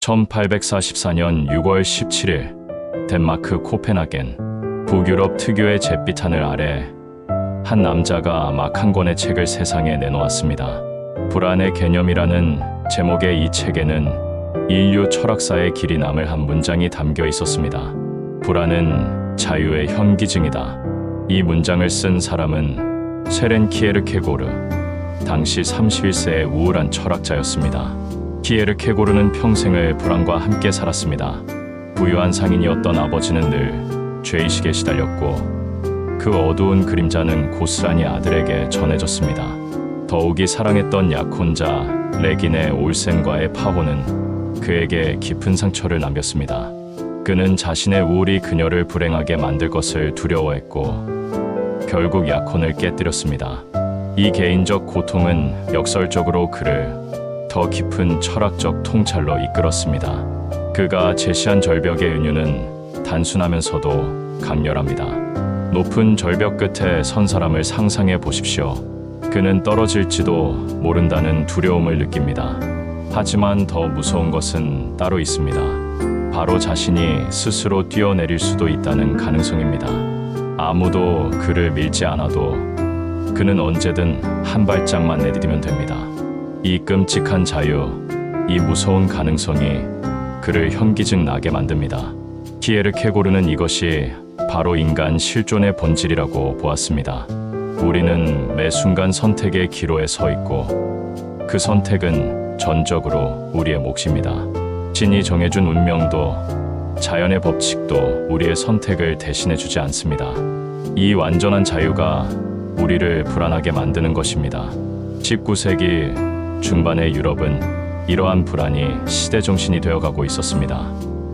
1844년 6월 17일 덴마크 코펜하겐 북유럽 특유의 잿빛 하늘 아래 한 남자가 막 한 권의 책을 세상에 내놓았습니다. 불안의 개념이라는 제목의 이 책에는 인류 철학사의 길이 남을 한 문장이 담겨 있었습니다. 불안은 자유의 현기증이다. 이 문장을 쓴 사람은 세렌 키에르케고르, 당시 31세의 우울한 철학자였습니다. 키에르케고르는 평생을 불안과 함께 살았습니다. 부유한 상인이었던 아버지는 늘 죄의식에 시달렸고 그 어두운 그림자는 고스란히 아들에게 전해졌습니다. 더욱이 사랑했던 약혼자 레기네 올센과의 파혼은 그에게 깊은 상처를 남겼습니다. 그는 자신의 우울이 그녀를 불행하게 만들 것을 두려워했고 결국 약혼을 깨뜨렸습니다. 이 개인적 고통은 역설적으로 그를 더 깊은 철학적 통찰로 이끌었습니다. 그가 제시한 절벽의 은유는 단순하면서도 강렬합니다. 높은 절벽 끝에 선 사람을 상상해 보십시오. 그는 떨어질지도 모른다는 두려움을 느낍니다. 하지만 더 무서운 것은 따로 있습니다. 바로 자신이 스스로 뛰어내릴 수도 있다는 가능성입니다. 아무도 그를 밀지 않아도 그는 언제든 한 발짝만 내디디면 됩니다. 이 끔찍한 자유, 이 무서운 가능성이 그를 현기증 나게 만듭니다. 키에르케고르는 이것이 바로 인간 실존의 본질이라고 보았습니다. 우리는 매 순간 선택의 기로에 서 있고 그 선택은 전적으로 우리의 몫입니다. 신이 정해준 운명도 자연의 법칙도 우리의 선택을 대신해주지 않습니다. 이 완전한 자유가 우리를 불안하게 만드는 것입니다. 19세기 중반의 유럽은 이러한 불안이 시대 정신이 되어가고 있었습니다.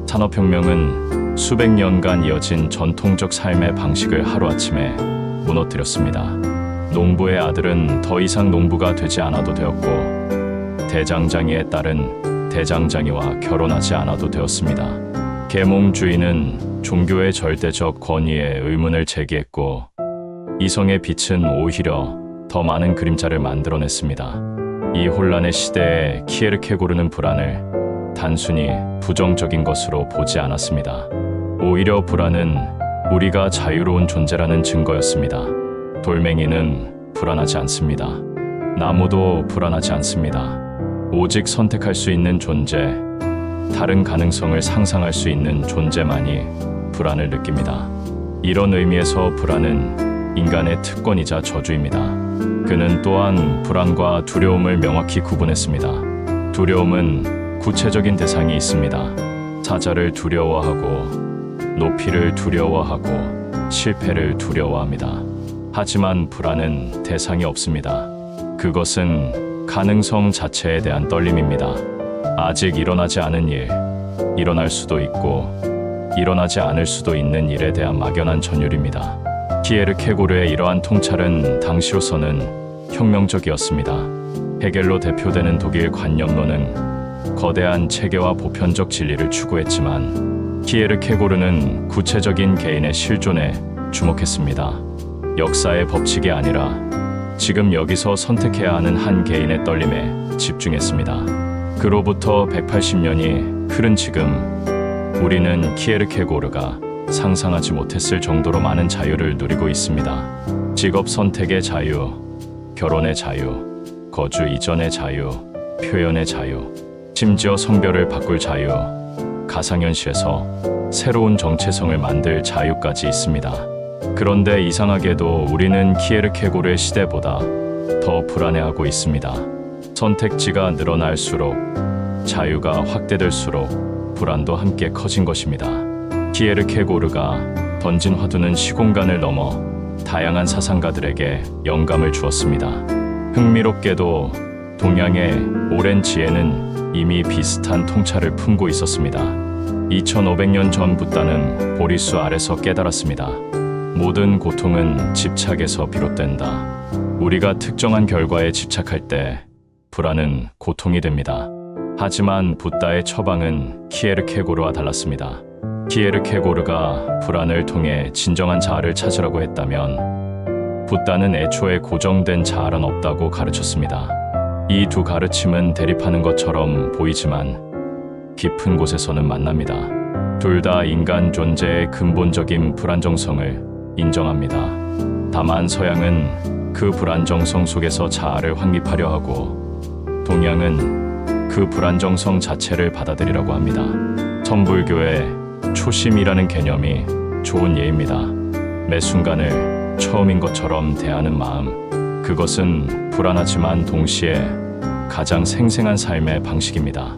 산업혁명은 수백 년간 이어진 전통적 삶의 방식을 하루아침에 무너뜨렸습니다. 농부의 아들은 더 이상 농부가 되지 않아도 되었고 대장장이의 딸은 대장장이와 결혼하지 않아도 되었습니다. 계몽주의는 종교의 절대적 권위에 의문을 제기했고 이성의 빛은 오히려 더 많은 그림자를 만들어냈습니다. 이 혼란의 시대에 키에르케고르는 불안을 단순히 부정적인 것으로 보지 않았습니다. 오히려 불안은 우리가 자유로운 존재라는 증거였습니다. 돌멩이는 불안하지 않습니다. 나무도 불안하지 않습니다. 오직 선택할 수 있는 존재, 다른 가능성을 상상할 수 있는 존재만이 불안을 느낍니다. 이런 의미에서 불안은 인간의 특권이자 저주입니다. 그는 또한 불안과 두려움을 명확히 구분했습니다. 두려움은 구체적인 대상이 있습니다. 사자를 두려워하고 높이를 두려워하고 실패를 두려워합니다. 하지만 불안은 대상이 없습니다. 그것은 가능성 자체에 대한 떨림입니다. 아직 일어나지 않은 일, 일어날 수도 있고 일어나지 않을 수도 있는 일에 대한 막연한 전율입니다. 키에르케고르의 이러한 통찰은 당시로서는 혁명적이었습니다. 헤겔로 대표되는 독일 관념론은 거대한 체계와 보편적 진리를 추구했지만 키에르케고르는 구체적인 개인의 실존에 주목했습니다. 역사의 법칙이 아니라 지금 여기서 선택해야 하는 한 개인의 떨림에 집중했습니다. 그로부터 180년이 흐른 지금 우리는 키에르케고르가 상상하지 못했을 정도로 많은 자유를 누리고 있습니다. 직업 선택의 자유, 결혼의 자유, 거주 이전의 자유, 표현의 자유, 심지어 성별을 바꿀 자유, 가상현실에서 새로운 정체성을 만들 자유까지 있습니다. 그런데 이상하게도 우리는 키에르케고르의 시대보다 더 불안해하고 있습니다. 선택지가 늘어날수록, 자유가 확대될수록 불안도 함께 커진 것입니다. 키에르케고르가 던진 화두는 시공간을 넘어 다양한 사상가들에게 영감을 주었습니다. 흥미롭게도 동양의 오랜 지혜는 이미 비슷한 통찰을 품고 있었습니다. 2500년 전 붓다는 보리수 아래서 깨달았습니다. 모든 고통은 집착에서 비롯된다. 우리가 특정한 결과에 집착할 때 불안은 고통이 됩니다. 하지만 붓다의 처방은 키에르케고르와 달랐습니다. 키에르케고르가 불안을 통해 진정한 자아를 찾으라고 했다면 붓다는 애초에 고정된 자아란 없다고 가르쳤습니다. 이 두 가르침은 대립하는 것처럼 보이지만 깊은 곳에서는 만납니다. 둘 다 인간 존재의 근본적인 불안정성을 인정합니다. 다만 서양은 그 불안정성 속에서 자아를 확립하려 하고 동양은 그 불안정성 자체를 받아들이라고 합니다. 천불교의 초심이라는 개념이 좋은 예입니다. 매 순간을 처음인 것처럼 대하는 마음, 그것은 불안하지만 동시에 가장 생생한 삶의 방식입니다.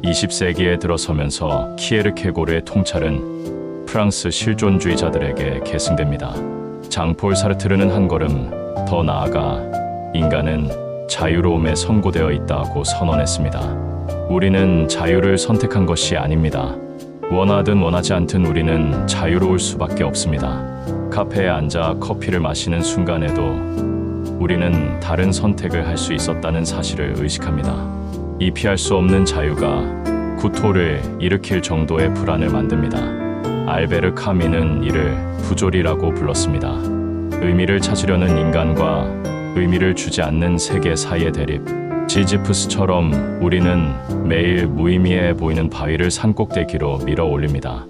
20세기에 들어서면서 키에르케고르의 통찰은 프랑스 실존주의자들에게 계승됩니다. 장폴 사르트르는 한 걸음 더 나아가 인간은 자유로움에 선고되어 있다고 선언했습니다. 우리는 자유를 선택한 것이 아닙니다. 원하든 원하지 않든 우리는 자유로울 수밖에 없습니다. 카페에 앉아 커피를 마시는 순간에도 우리는 다른 선택을 할 수 있었다는 사실을 의식합니다. 이 피할 수 없는 자유가 구토를 일으킬 정도의 불안을 만듭니다. 알베르 카미는 이를 부조리라고 불렀습니다. 의미를 찾으려는 인간과 의미를 주지 않는 세계 사이의 대립. 시지프스처럼 우리는 매일 무의미해 보이는 바위를 산꼭대기로 밀어 올립니다.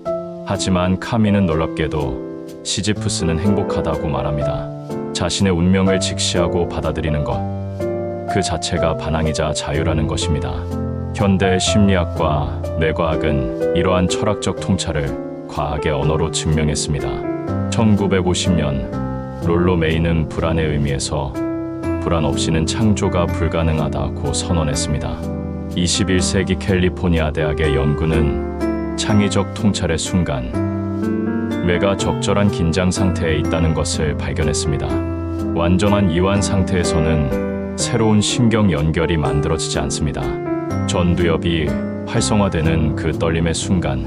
하지만 카미는 놀랍게도 시지프스는 행복하다고 말합니다. 자신의 운명을 직시하고 받아들이는 것, 그 자체가 반항이자 자유라는 것입니다. 현대 심리학과 뇌과학은 이러한 철학적 통찰을 과학의 언어로 증명했습니다. 1950년 롤로 메이는 불안의 의미에서 불안 없이는 창조가 불가능하다고 선언했습니다. 21세기 캘리포니아 대학의 연구는 창의적 통찰의 순간 뇌가 적절한 긴장 상태에 있다는 것을 발견했습니다. 완전한 이완 상태에서는 새로운 신경 연결이 만들어지지 않습니다. 전두엽이 활성화되는 그 떨림의 순간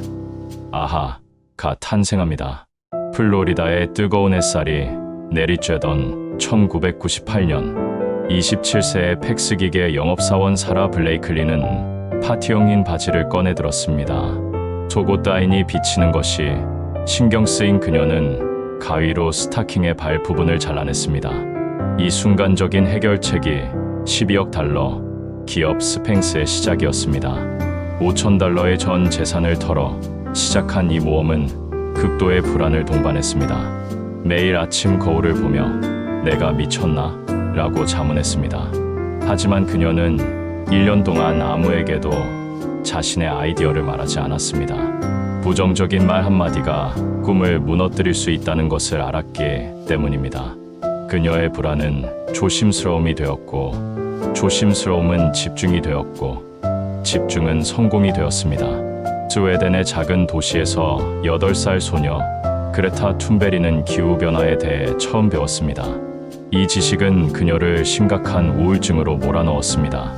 아하가 탄생합니다. 플로리다의 뜨거운 햇살이 내리쬐던 1998년 27세의 팩스기계 영업사원 사라 블레이클리는 파티용 바지를 꺼내 들었습니다. 속옷 따윈이 비치는 것이 신경 쓰인 그녀는 가위로 스타킹의 발 부분을 잘라냈습니다. 이 순간적인 해결책이 12억 달러, 기업 스팽스의 시작이었습니다. 5천 달러의 전 재산을 털어 시작한 이 모험은 극도의 불안을 동반했습니다. 매일 아침 거울을 보며 내가 미쳤나? 라고 자문했습니다. 하지만 그녀는 1년 동안 아무에게도 자신의 아이디어를 말하지 않았습니다. 부정적인 말 한마디가 꿈을 무너뜨릴 수 있다는 것을 알았기 때문입니다. 그녀의 불안은 조심스러움이 되었고, 조심스러움은 집중이 되었고, 집중은 성공이 되었습니다. 스웨덴의 작은 도시에서 8살 소녀 그레타 툰베리는 기후변화에 대해 처음 배웠습니다. 이 지식은 그녀를 심각한 우울증으로 몰아넣었습니다.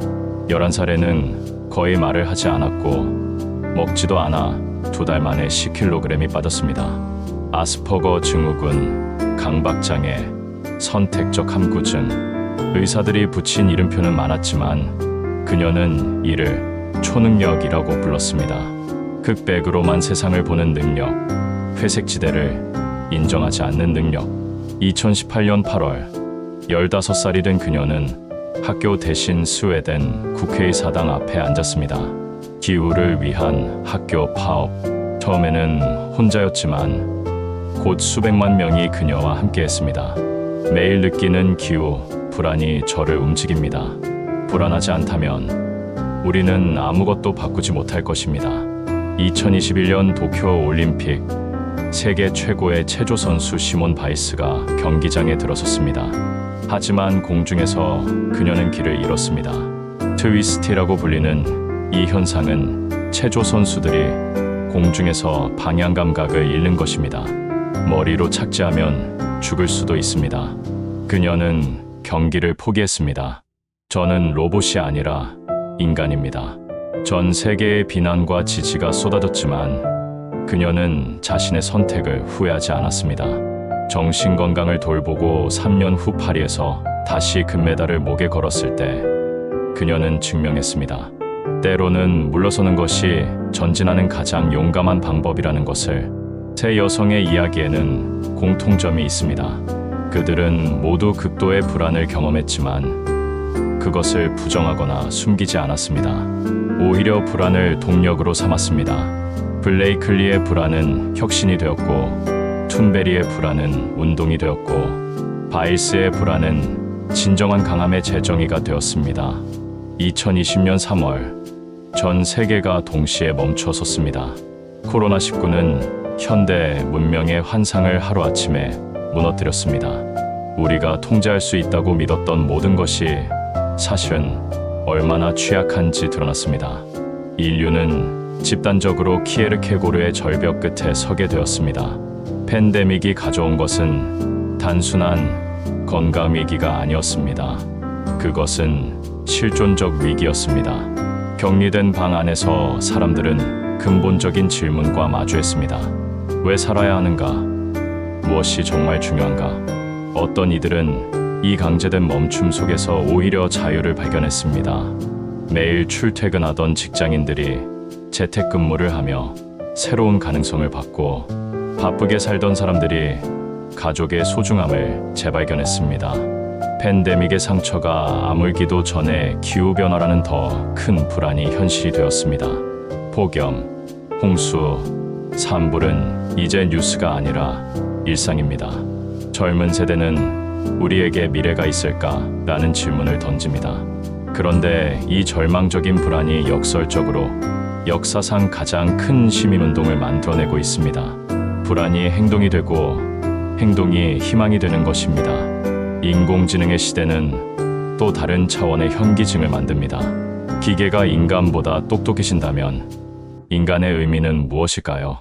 11살에는 거의 말을 하지 않았고 먹지도 않아 2달 만에 10kg이 빠졌습니다. 아스퍼거 증후군, 강박장애, 선택적 함구증, 의사들이 붙인 이름표는 많았지만 그녀는 이를 초능력이라고 불렀습니다. 흑백으로만 세상을 보는 능력, 회색지대를 인정하지 않는 능력. 2018년 8월 15살이 된 그녀는 학교 대신 스웨덴 국회의사당 앞에 앉았습니다. 기후를 위한 학교 파업. 처음에는 혼자였지만 곧 수백만 명이 그녀와 함께했습니다. 매일 느끼는 기후 불안이 저를 움직입니다. 불안하지 않다면 우리는 아무것도 바꾸지 못할 것입니다. 2021년 도쿄 올림픽 세계 최고의 체조 선수 시몬 바이스가 경기장에 들어섰습니다. 하지만 공중에서 그녀는 길을 잃었습니다. 트위스티라고 불리는 이 현상은 체조 선수들이 공중에서 방향 감각을 잃는 것입니다. 머리로 착지하면 죽을 수도 있습니다. 그녀는 경기를 포기했습니다. 저는 로봇이 아니라 인간입니다. 전 세계의 비난과 지지가 쏟아졌지만 그녀는 자신의 선택을 후회하지 않았습니다. 정신 건강을 돌보고 3년 후 파리에서 다시 금메달을 목에 걸었을 때 그녀는 증명했습니다. 때로는 물러서는 것이 전진하는 가장 용감한 방법이라는 것을. 세 여성의 이야기에는 공통점이 있습니다. 그들은 모두 극도의 불안을 경험했지만 그것을 부정하거나 숨기지 않았습니다. 오히려 불안을 동력으로 삼았습니다. 블레이클리의 불안은 혁신이 되었고, 툰베리의 불안은 운동이 되었고, 바일스의 불안은 진정한 강함의 재정의가 되었습니다. 2020년 3월, 전 세계가 동시에 멈춰섰습니다. 코로나19는 현대 문명의 환상을 하루아침에 무너뜨렸습니다. 우리가 통제할 수 있다고 믿었던 모든 것이 사실은 얼마나 취약한지 드러났습니다. 인류는 집단적으로 키에르케고르의 절벽 끝에 서게 되었습니다. 팬데믹이 가져온 것은 단순한 건강 위기가 아니었습니다. 그것은 실존적 위기였습니다. 격리된 방 안에서 사람들은 근본적인 질문과 마주했습니다. 왜 살아야 하는가? 무엇이 정말 중요한가? 어떤 이들은 이 강제된 멈춤 속에서 오히려 자유를 발견했습니다. 매일 출퇴근하던 직장인들이 재택근무를 하며 새로운 가능성을 받고, 바쁘게 살던 사람들이 가족의 소중함을 재발견했습니다. 팬데믹의 상처가 아물기도 전에 기후변화라는 더 큰 불안이 현실이 되었습니다. 폭염, 홍수, 산불은 이제 뉴스가 아니라 일상입니다. 젊은 세대는 우리에게 미래가 있을까? 라는 질문을 던집니다. 그런데 이 절망적인 불안이 역설적으로 역사상 가장 큰 시민운동을 만들어내고 있습니다. 불안이 행동이 되고, 행동이 희망이 되는 것입니다. 인공지능의 시대는 또 다른 차원의 현기증을 만듭니다. 기계가 인간보다 똑똑해진다면 인간의 의미는 무엇일까요?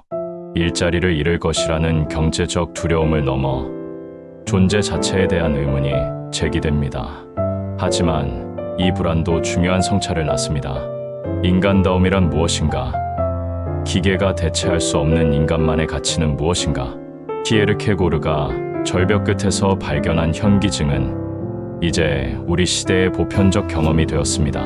일자리를 잃을 것이라는 경제적 두려움을 넘어 존재 자체에 대한 의문이 제기됩니다. 하지만 이 불안도 중요한 성찰을 낳습니다. 인간다움이란 무엇인가? 기계가 대체할 수 없는 인간만의 가치는 무엇인가? 키에르케고르가 절벽 끝에서 발견한 현기증은 이제 우리 시대의 보편적 경험이 되었습니다.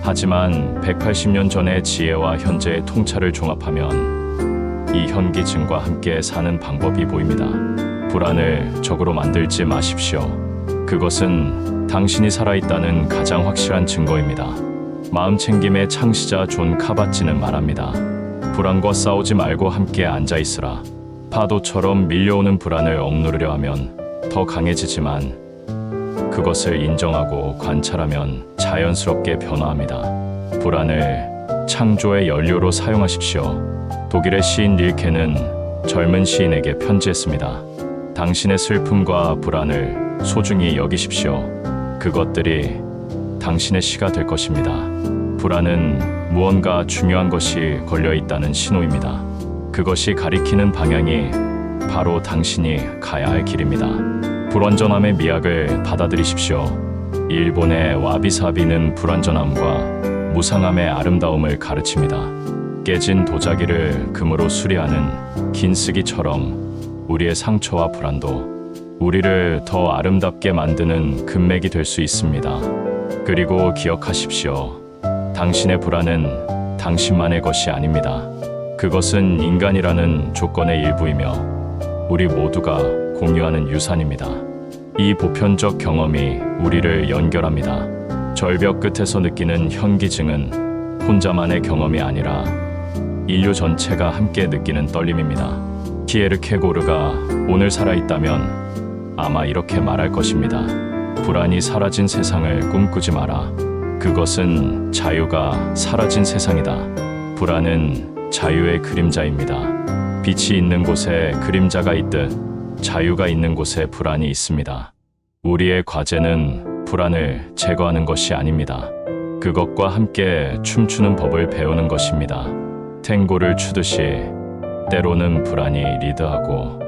하지만 180년 전의 지혜와 현재의 통찰을 종합하면 이 현기증과 함께 사는 방법이 보입니다. 불안을 적으로 만들지 마십시오. 그것은 당신이 살아있다는 가장 확실한 증거입니다. 마음챙김의 창시자 존 카바찌는 말합니다. 불안과 싸우지 말고 함께 앉아있으라. 파도처럼 밀려오는 불안을 억누르려 하면 더 강해지지만, 그것을 인정하고 관찰하면 자연스럽게 변화합니다. 불안을 창조의 연료로 사용하십시오. 독일의 시인 릴케는 젊은 시인에게 편지했습니다. 당신의 슬픔과 불안을 소중히 여기십시오. 그것들이 당신의 시가 될 것입니다. 불안은 무언가 중요한 것이 걸려 있다는 신호입니다. 그것이 가리키는 방향이 바로 당신이 가야 할 길입니다. 불완전함의 미학을 받아들이십시오. 일본의 와비사비는 불완전함과 무상함의 아름다움을 가르칩니다. 깨진 도자기를 금으로 수리하는 긴쓰기처럼 우리의 상처와 불안도 우리를 더 아름답게 만드는 금맥이 될 수 있습니다. 그리고 기억하십시오. 당신의 불안은 당신만의 것이 아닙니다. 그것은 인간이라는 조건의 일부이며 우리 모두가 공유하는 유산입니다. 이 보편적 경험이 우리를 연결합니다. 절벽 끝에서 느끼는 현기증은 혼자만의 경험이 아니라 인류 전체가 함께 느끼는 떨림입니다. 키에르케고르가 오늘 살아있다면 아마 이렇게 말할 것입니다. 불안이 사라진 세상을 꿈꾸지 마라. 그것은 자유가 사라진 세상이다. 불안은 자유의 그림자입니다. 빛이 있는 곳에 그림자가 있듯 자유가 있는 곳에 불안이 있습니다. 우리의 과제는 불안을 제거하는 것이 아닙니다. 그것과 함께 춤추는 법을 배우는 것입니다. 탱고를 추듯이 때로는 불안이 리드하고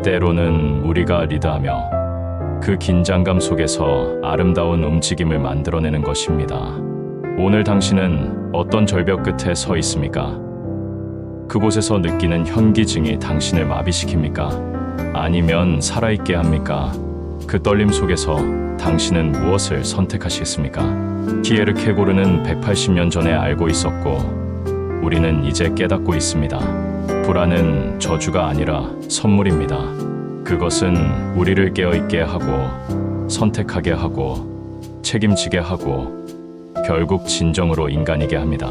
때로는 우리가 리드하며 그 긴장감 속에서 아름다운 움직임을 만들어내는 것입니다. 오늘 당신은 어떤 절벽 끝에 서 있습니까? 그곳에서 느끼는 현기증이 당신을 마비시킵니까? 아니면 살아있게 합니까? 그 떨림 속에서 당신은 무엇을 선택하시겠습니까? 키에르케고르는 180년 전에 알고 있었고 우리는 이제 깨닫고 있습니다. 불안은 저주가 아니라 선물입니다. 그것은 우리를 깨어있게 하고 선택하게 하고 책임지게 하고 결국 진정으로 인간이게 합니다.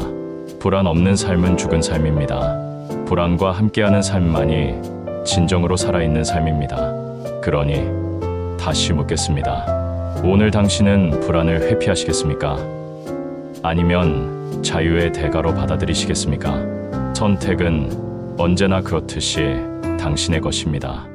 불안 없는 삶은 죽은 삶입니다. 불안과 함께하는 삶만이 진정으로 살아있는 삶입니다. 그러니 다시 묻겠습니다. 오늘 당신은 불안을 회피하시겠습니까? 아니면 자유의 대가로 받아들이시겠습니까? 선택은 언제나 그렇듯이 당신의 것입니다.